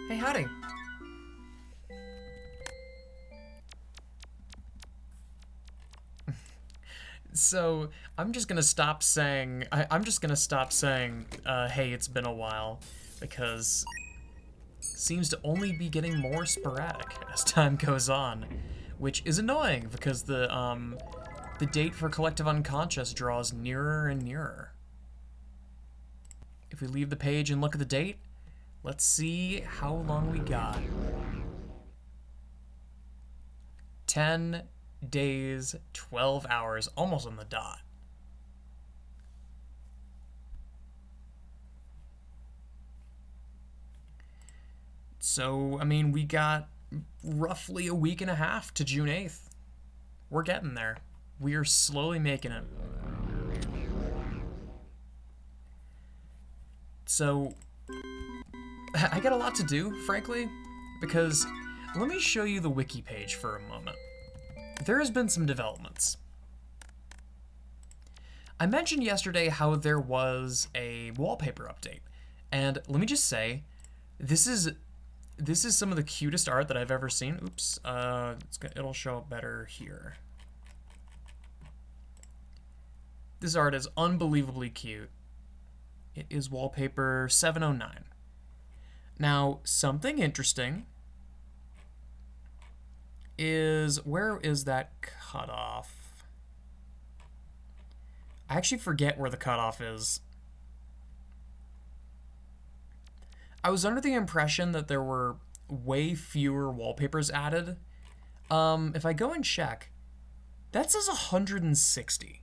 Hey, howdy. So, I'm just gonna stop saying, I'm just gonna stop saying, hey, it's been a while, because it seems to only be getting more sporadic as time goes on, which is annoying because the date for Collective Unconscious draws nearer and nearer. If we leave the page and look at the date, let's see how long we got. 10 days, 12 hours, almost on the dot. So, I mean, we got roughly a week and a half to June 8th. We're getting there. We are slowly making it. So, I got a lot to do, frankly, because let me show you the wiki page for a moment. There has been some developments. I mentioned yesterday how there was a wallpaper update, and let me just say, this is some of the cutest art that I've ever seen. Oops, it'll show up better here. This art is unbelievably cute. It is wallpaper 709. Now, something interesting is, where is that cutoff? I actually forget where the cutoff is. I was under the impression that there were way fewer wallpapers added. If I go and check, that says 160.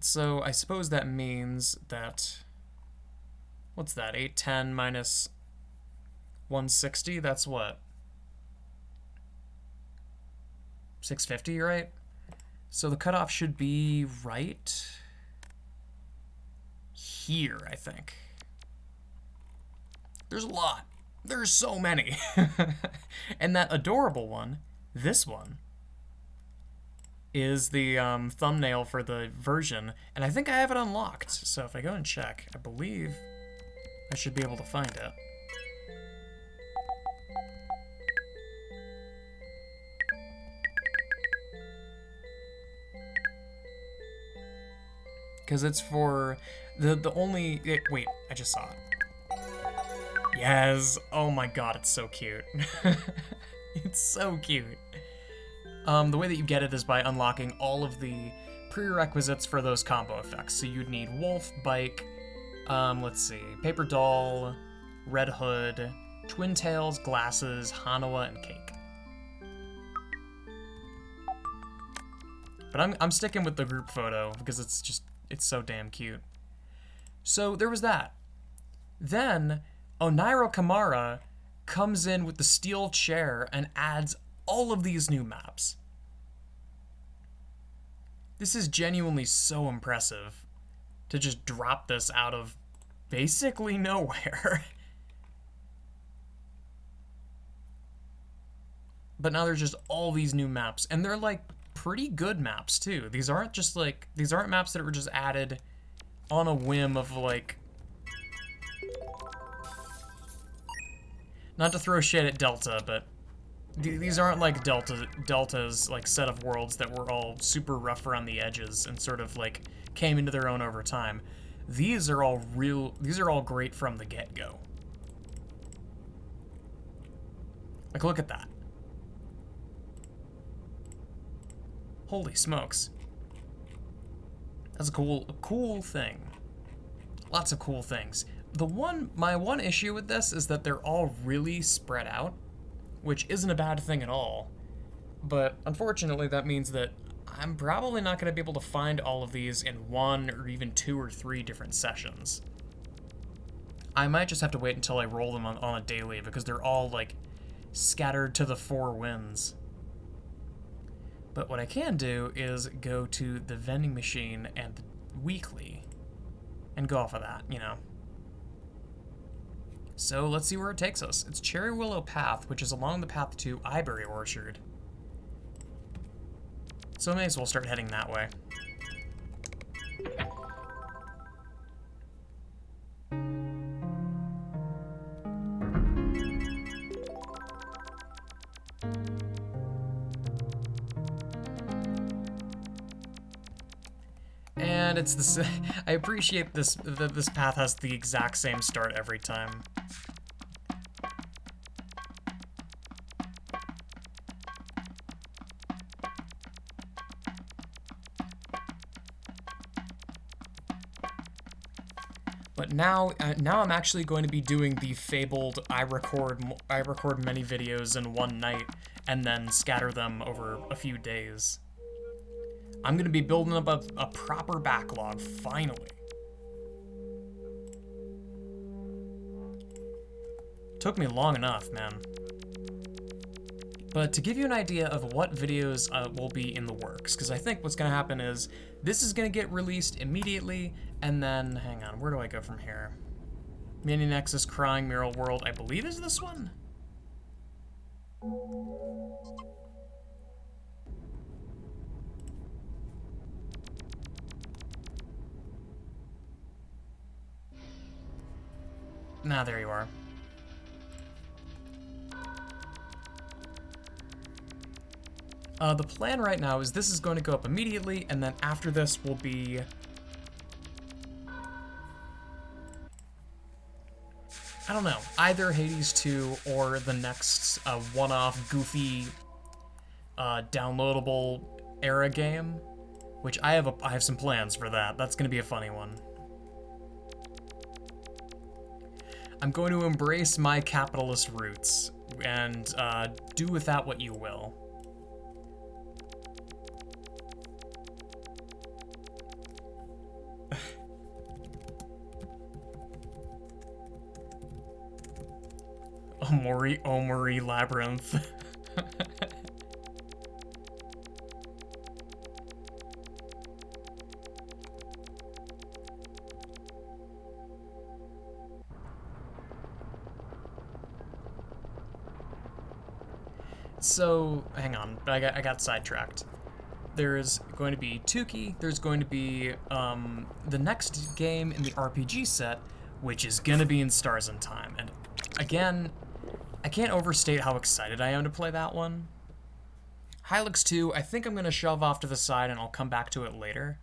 So I suppose that means that, what's that, 810 minus 160, that's what? 650, right? So the cutoff should be right here, I think. There's a lot. There's so many. And that adorable one, this one, is the thumbnail for the version, and I think I have it unlocked. So if I go and check, I believe I should be able to find it. Because it's for the only... wait, I just saw it. Yes! Oh my god, it's so cute. It's so cute. The way that you get it is by unlocking all of the prerequisites for those combo effects. So you'd need Wolf, Bike, let's see, Paper Doll, Red Hood, Twin Tails, Glasses, Hanawa, and Cake. But I'm sticking with the group photo because it's so damn cute. So there was that. Then Onairo Kamara comes in with the steel chair and adds all of these new maps. This is genuinely so impressive to just drop this out of basically nowhere. But now there's just all these new maps, and they're like pretty good maps too. These aren't maps that were just added on a whim of like, not to throw shade at Delta, but these aren't like Delta's like set of worlds that were all super rough around the edges and sort of like came into their own over time. These are all great from the get-go. Like, look at that. Holy smokes. That's a cool thing. Lots of cool things. My one issue with this is that they're all really spread out, which isn't a bad thing at all. But unfortunately, that means that I'm probably not going to be able to find all of these in 1 or even 2 or 3 different sessions. I might just have to wait until I roll them on a daily because they're all like scattered to the 4 winds. But what I can do is go to the vending machine and the weekly and go off of that, you know. So let's see where it takes us. It's Cherry Willow Path, which is along the path to Eyeberry Orchard. So I may as well start heading that way. And it's this. I appreciate this. That this path has the exact same start every time. But now I'm actually going to be doing the fabled I record many videos in one night and then scatter them over a few days. I'm going to be building up a proper backlog, finally. Took me long enough, man. But to give you an idea of what videos will be in the works, because I think what's going to happen is this is going to get released immediately, and then, hang on, where do I go from here? Mini Nexus Crying Mural World, I believe is this one? Nah, there you are. The plan right now is this is going to go up immediately, and then after this will be... I don't know, either Hades 2 or the next one-off goofy downloadable era game, which I have some plans for that. That's going to be a funny one. I'm going to embrace my capitalist roots and do with that what you will. Omori Labyrinth. So, hang on, I got sidetracked. There's going to be Tuki, there's going to be the next game in the RPG set, which is gonna be in Stars in Time. And again, I can't overstate how excited I am to play that one. Hylix 2, I think I'm gonna shove off to the side and I'll come back to it later.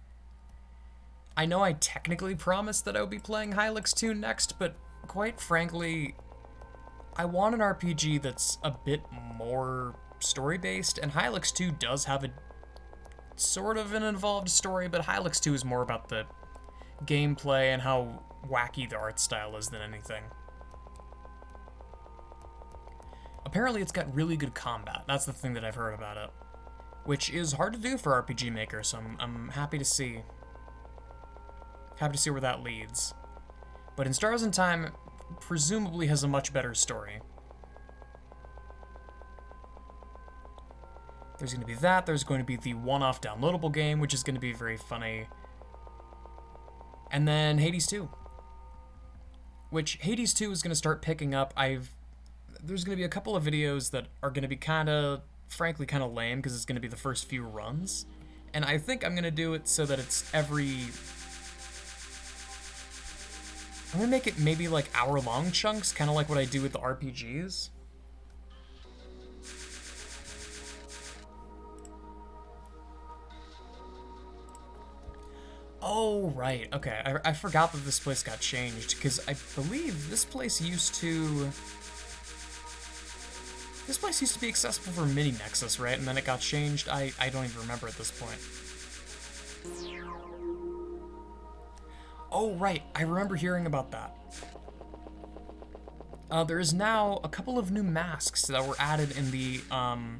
I know I technically promised that I would be playing Hylix 2 next, but quite frankly, I want an RPG that's a bit more story-based, and Hylix 2 does have a sort of an involved story, but Hylix 2 is more about the gameplay and how wacky the art style is than anything. Apparently it's got really good combat. That's the thing that I've heard about it, which is hard to do for RPG Maker, so I'm happy to see. Happy to see where that leads. But in Stars in Time, presumably has a much better story. There's going to be that. There's going to be the one-off downloadable game, which is going to be very funny. And then Hades 2. Which Hades 2 is going to start picking up. There's going to be a couple of videos that are going to be frankly kind of lame, because it's going to be the first few runs. And I think I'm going to do it so that it's I'm going to make it maybe like hour-long chunks, kind of like what I do with the RPGs. Oh, right. Okay, I forgot that this place got changed, because I believe this place used to be accessible for Mini Nexus, right? And then it got changed. I don't even remember at this point. Oh, right. I remember hearing about that. There is now a couple of new masks that were added in the Onaira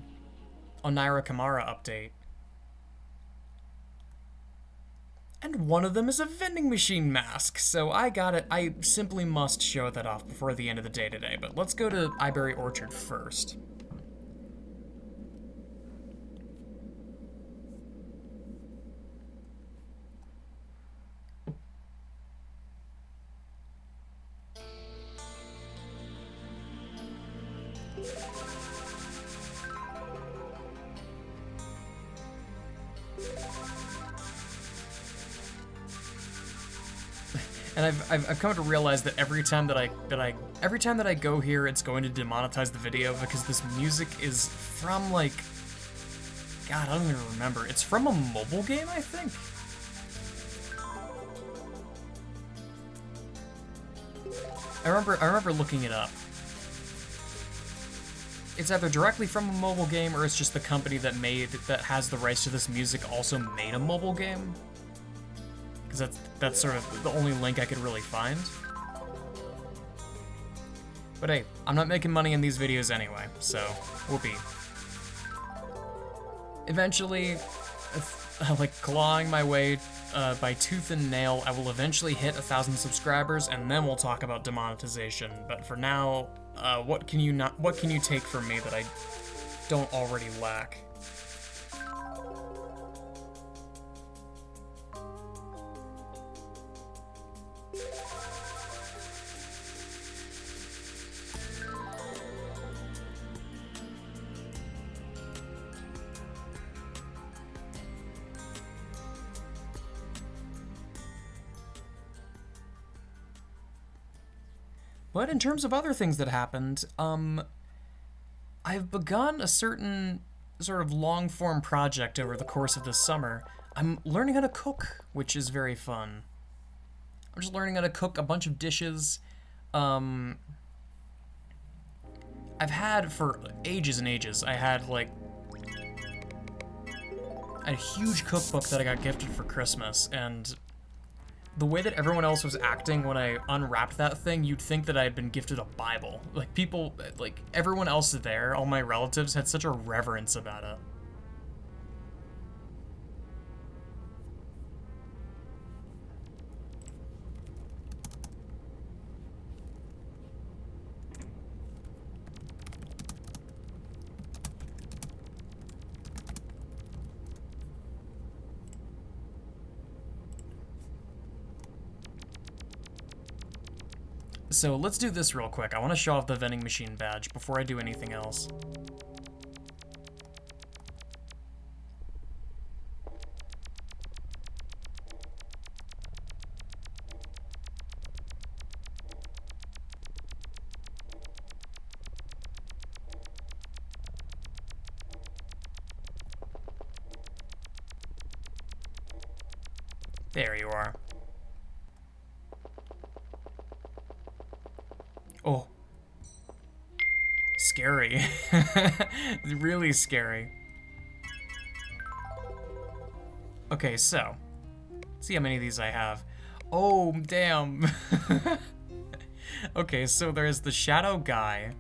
Kamara update. And one of them is a vending machine mask, so I got it. I simply must show that off before the end of the day today, but let's go to Iberry Orchard first. And I've come to realize that every time that I go here, it's going to demonetize the video, because this music is from, like, God, I don't even remember. It's from a mobile game, I think. I remember looking it up. It's either directly from a mobile game or it's just the company that has the rights to this music also made a mobile game. Because that's sort of the only link I could really find. But hey, I'm not making money in these videos anyway, so whoopee. Eventually, like clawing my way by tooth and nail, I will eventually hit 1,000 subscribers, and then we'll talk about demonetization. But for now, what can you take from me that I don't already lack? But in terms of other things that happened, I've begun a certain sort of long-form project over the course of this summer. I'm learning how to cook, which is very fun. I'm just learning how to cook a bunch of dishes. I've had for ages and ages, I had a huge cookbook that I got gifted for Christmas, and the way that everyone else was acting when I unwrapped that thing, you'd think that I had been gifted a Bible. Like, people, like, everyone else there, all my relatives, had such a reverence about it. So let's do this real quick. I want to show off the vending machine badge before I do anything else. There you are. Oh. Scary. Really scary. Okay, so. Let's see how many of these I have. Oh, damn. Okay, so there's the Shadow Guy,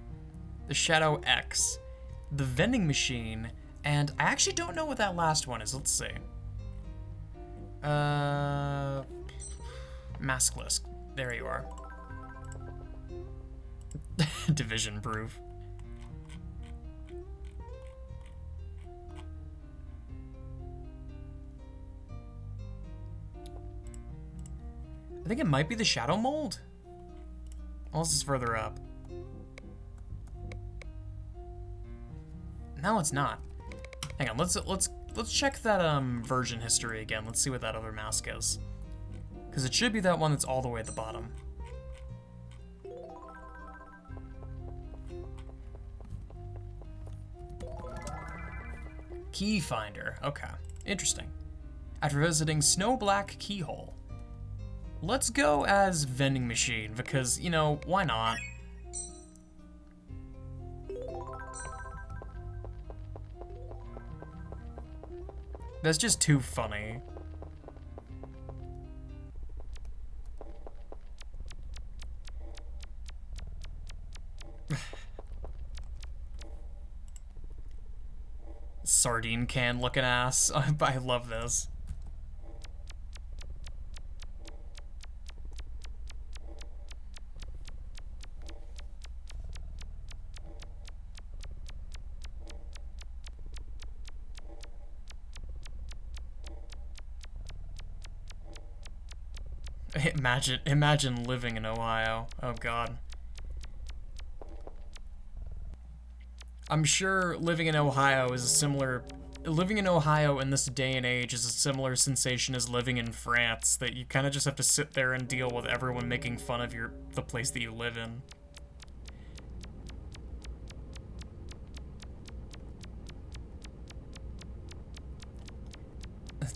the Shadow X, the vending machine, and I actually don't know what that last one is. Let's see. Maskless. There you are. Division proof. I think it might be the Shadow Mold. Unless it's further up. No, it's not. Hang on, let's check that version history again. Let's see what that other mask is. Because it should be that one that's all the way at the bottom. Key finder. Okay, interesting. After visiting Snow Black Keyhole, let's go as vending machine because, you know, why not? That's just too funny. Sardine can looking ass. I love this. Imagine living in Ohio. Oh God. I'm sure living in Ohio is a similar... Living in Ohio in this day and age is a similar sensation as living in France, that you kind of just have to sit there and deal with everyone making fun of the place that you live in.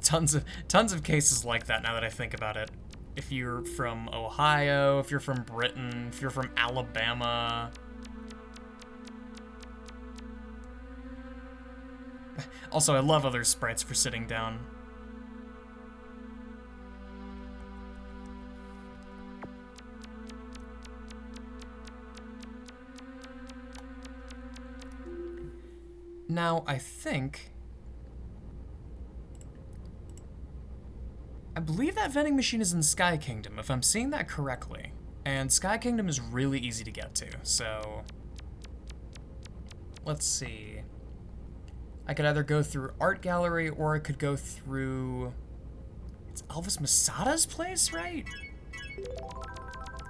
Tons of cases like that now that I think about it. if you're from Ohio, if you're from Britain, if you're from Alabama. Also, I love other sprites for sitting down. Now, I believe that vending machine is in Sky Kingdom, if I'm seeing that correctly. And Sky Kingdom is really easy to get to, so... Let's see. I could either go through Art Gallery, or I could go through... It's Elvis Masada's place, right?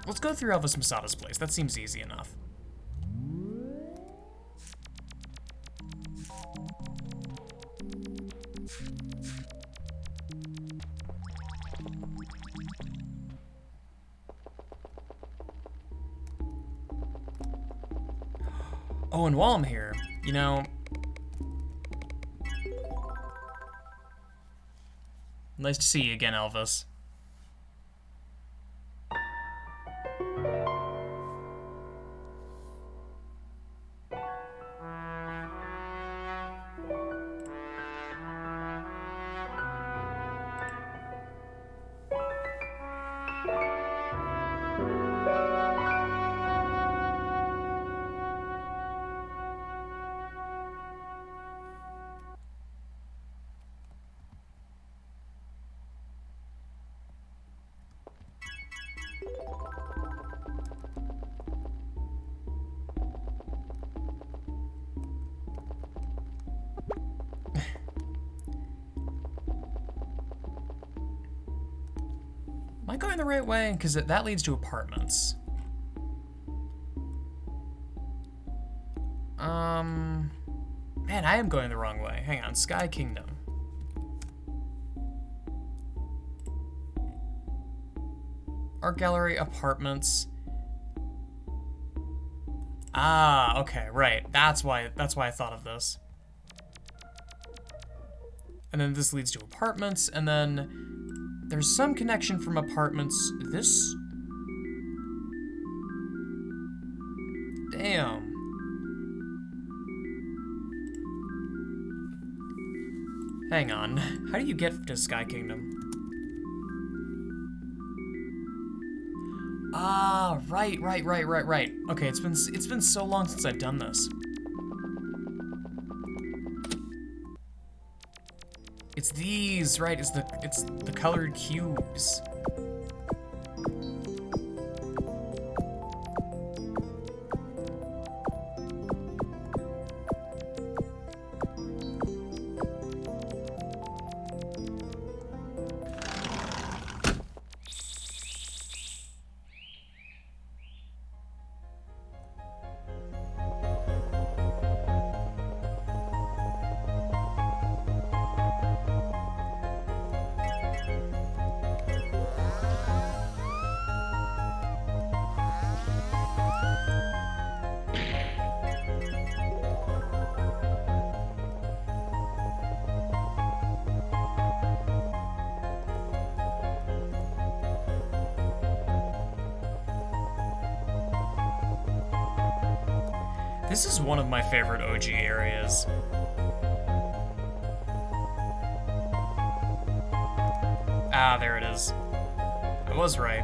Let's go through Elvis Masada's place. That seems easy enough. Oh, and while I'm here, you know... Nice to see you again, Elvis. Am I going the right way? Because that leads to apartments. Man, I am going the wrong way. Hang on, Sky Kingdom. Art Gallery, apartments. Ah, okay, right. That's why I thought of this. And then this leads to apartments, and then there's some connection from apartments. This... Damn. Hang on. How do you get to Sky Kingdom? Ah, right. Okay, it's been so long since I've done this. It's these, right? It's the colored cubes. This is one of my favorite OG areas. Ah, there it is. I was right.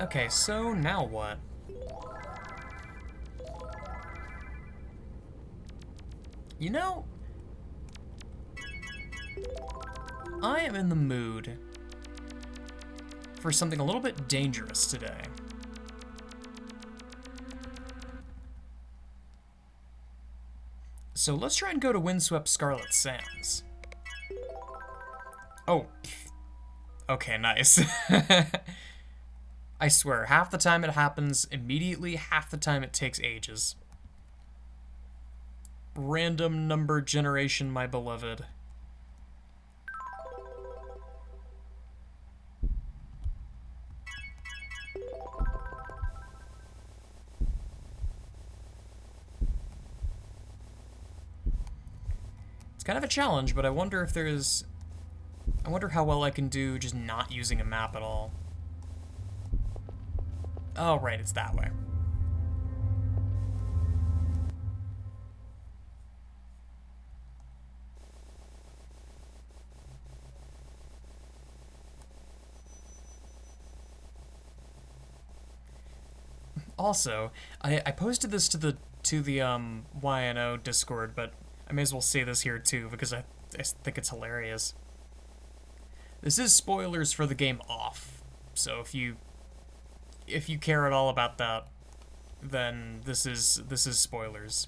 Okay, so now what? You know, I am in the mood for something a little bit dangerous today. So let's try and go to Windswept Scarlet Sands. Oh, okay, nice. I swear, half the time it happens immediately, half the time it takes ages. Random number generation, my beloved. kind of a challenge, but I wonder if there's... I wonder how well I can do just not using a map at all. Oh, right, it's that way. Also, I posted this to the YNO Discord, but I may as well say this here too because I think it's hilarious. This is spoilers for the game Off, so if you care at all about that, then this is spoilers.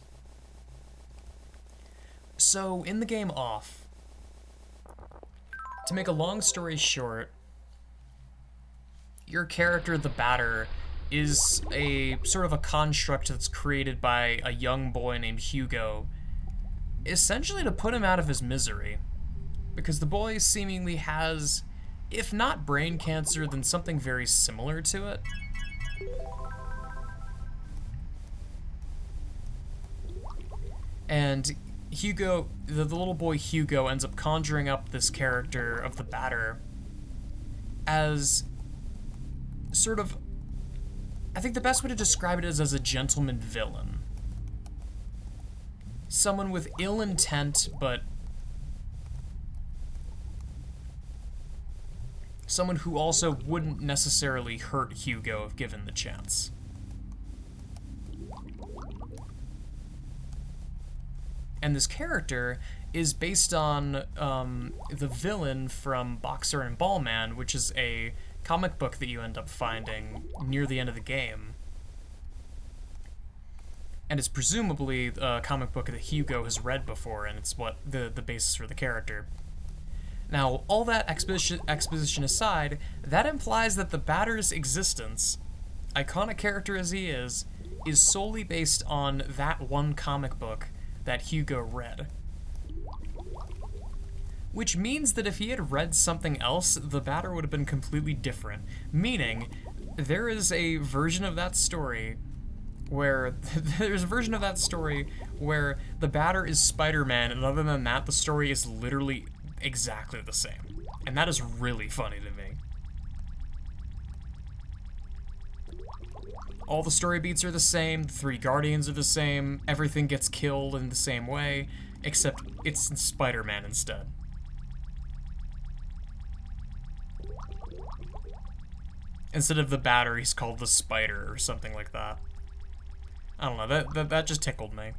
So in the game Off, to make a long story short, your character, the Batter, is a sort of a construct that's created by a young boy named Hugo, essentially to put him out of his misery. Because the boy seemingly has, if not brain cancer, then something very similar to it. And Hugo, the little boy Hugo, ends up conjuring up this character of the Batter as sort of, I think the best way to describe it is as a gentleman villain. Someone with ill intent, but someone who also wouldn't necessarily hurt Hugo if given the chance. And this character is based on the villain from Boxer and Ballman, which is a comic book that you end up finding near the end of the game. And it's presumably a comic book that Hugo has read before, and it's what the basis for the character. Now, all that exposition aside, that implies that the Batter's existence, iconic character as he is solely based on that one comic book that Hugo read. Which means that if he had read something else, the Batter would have been completely different. Meaning, there is a version of that story where the Batter is Spider-Man, and other than that, the story is literally exactly the same. And that is really funny to me. All the story beats are the same, the three Guardians are the same, everything gets killed in the same way, except it's Spider-Man instead. Instead of the Batter, he's called the Spider or something like that. I don't know, that just tickled me.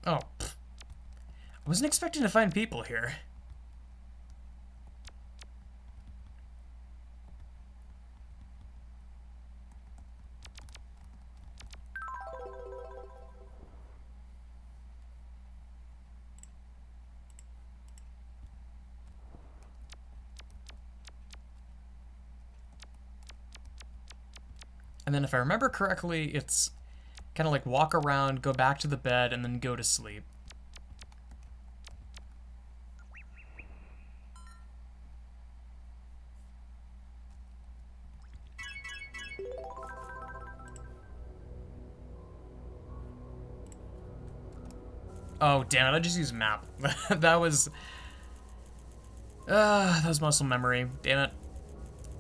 Oh, I wasn't expecting to find people here. And then if I remember correctly, it's kind of like walk around, go back to the bed, and then go to sleep. Oh, damn it, I just used map. That was muscle memory. Damn it.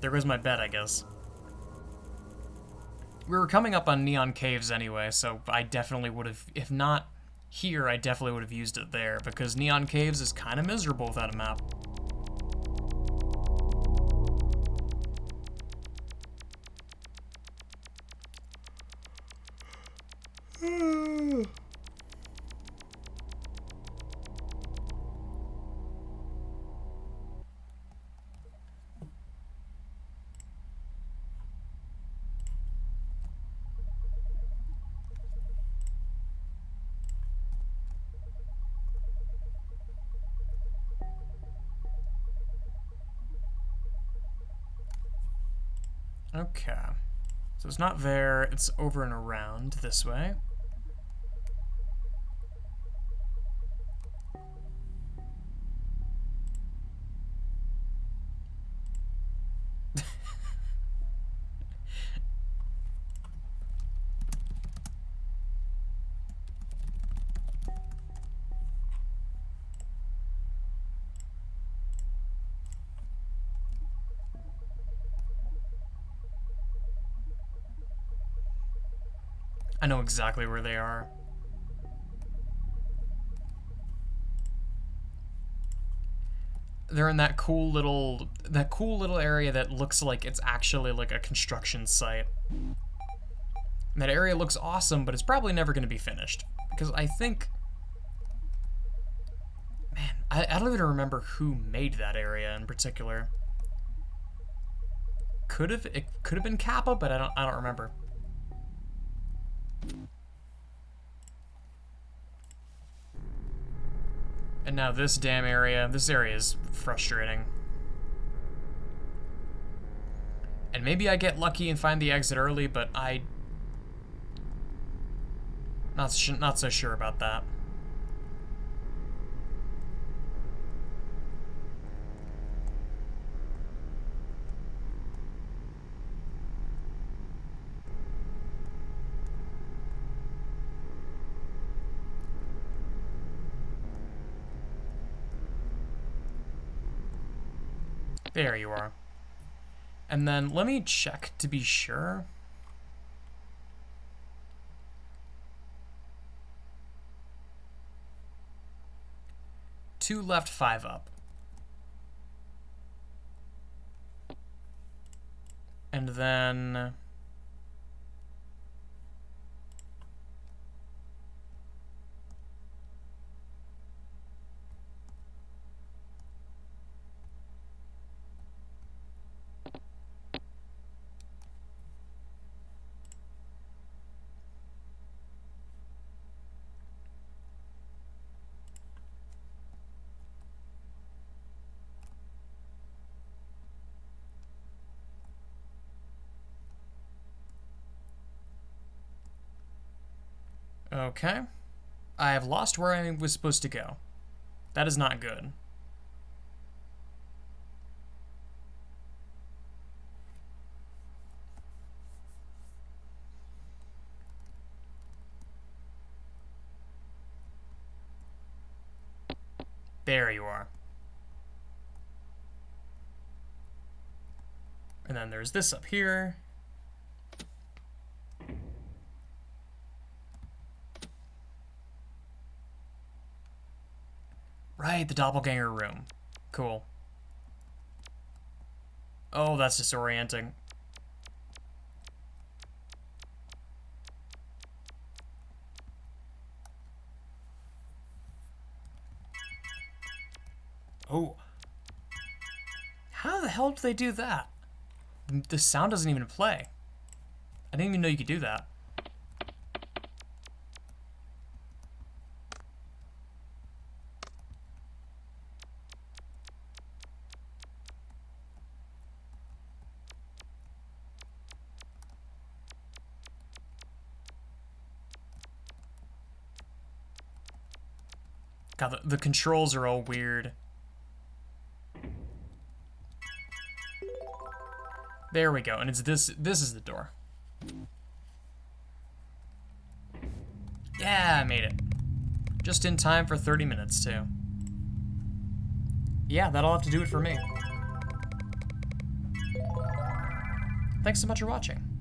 There goes my bed, I guess. We were coming up on Neon Caves anyway, so I definitely would have, if not here, I definitely would have used it there, because Neon Caves is kind of miserable without a map. Okay. So it's not there, it's over and around this way. I know exactly where they are. They're in that cool little area that looks like it's actually like a construction site. And that area looks awesome, but it's probably never going to be finished because I think, man, I don't even remember who made that area in particular. It could have been Kappa, but I don't remember. And now this area is frustrating. And maybe I get lucky and find the exit early, but not so sure about that. There you are. And then let me check to be sure. Two left, five up. And then... Okay. I have lost where I was supposed to go. That is not good. There you are. And then there's this up here. Right, the doppelganger room. Cool. Oh, that's disorienting. Oh. How the hell did they do that? The sound doesn't even play. I didn't even know you could do that. God, the controls are all weird. There we go, and it's this is the door. Yeah, I made it. Just in time for 30 minutes, too. Yeah, that'll have to do it for me. Thanks so much for watching.